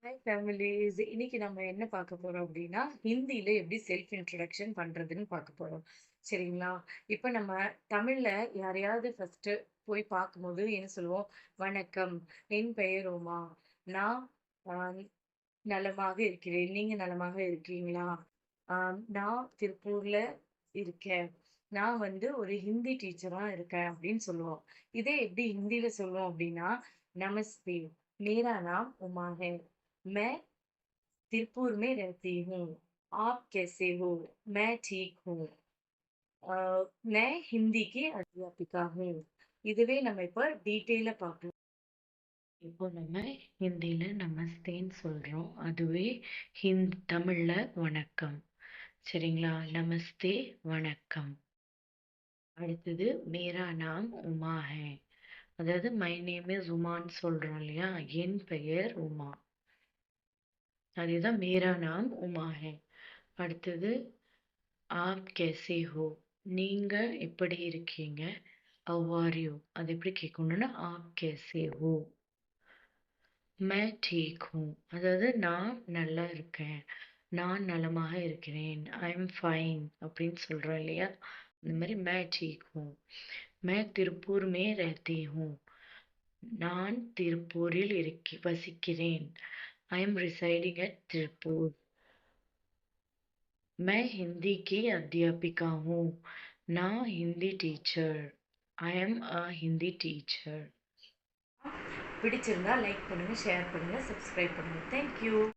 Hi families. இன்னைக்கு நம்ம என்ன பார்க்க போறோம் அப்படின்னா, ஹிந்தியில எப்படி செல்ஃப் இன்ட்ரோடக்ஷன் பண்றதுன்னு பார்க்க போறோம். சரிங்களா? இப்ப நம்ம தமிழ்ல யாரையாவது ஃபர்ஸ்ட்டு போய் பார்க்கும்போது என்ன சொல்லுவோம்? வணக்கம், என் பெயர் உமா. நான் அ நலமாக இருக்கிறேன். நீங்க நலமாக இருக்கீங்களா? அ நான் திருப்பூர்ல இருக்கேன். நான் வந்து ஒரு ஹிந்தி டீச்சரா இருக்கேன் அப்படின்னு சொல்லுவோம். இதே எப்படி ஹிந்தியில சொல்லுவோம் அப்படின்னா, நமஸ்தே, मेरा नाम उमा है। मैं तिरुपुर में रहती हूँ। आप कैसे हो? मैं ठीक हूँ। अ, मैं हिंदी की अध्यापिका हूँ. இதுவே நம்ம இப்ப டீட்டெயிலா பார்க்கலாம். இப்போ நம்ம ஹிந்தியில நமஸ்தேன்னு சொல்றோம். அதுவே தமிழ்ல வணக்கம். சரிங்களா? நமஸ்தே, வணக்கம். அடுத்தது மேரா நாம் உமா ஹே. அதாவது மை நேம் இஸ் உமான்னு சொல்றோம் இல்லையா? என் பெயர் உமா. அதுதான் மேரா நாம் உமா ஹே. அடுத்தது ஆப் கேசே ஹோ. நீங்க எப்படி இருக்கீங்க? How are you? அது எப்படி கேட்கணும்னா ஆப் கேசே ஹோ. மை டீக் ஹூம். அதாவது நான் நல்லா இருக்கேன். நான் நலமாக இருக்கிறேன். ஐ எம் ஃபைன் அப்படின்னு சொல்றோம் இல்லையா? இந்த மாதிரி மை டீக் ஹூம். மை திருப்பூர் மே ரஹத்தி ஹூம். நான் திருப்பூரில் வசிக்கிறேன். I am residing at Tiruppur. मैं हिंदी की अध्यापिका हूँ. நான் Hindi teacher. I am a Hindi teacher. பிடிச்சிருந்தா லைக் பண்ணுங்க, ஷேர் பண்ணுங்க, சப்ஸ்கிரைப் பண்ணுங்க. Thank you.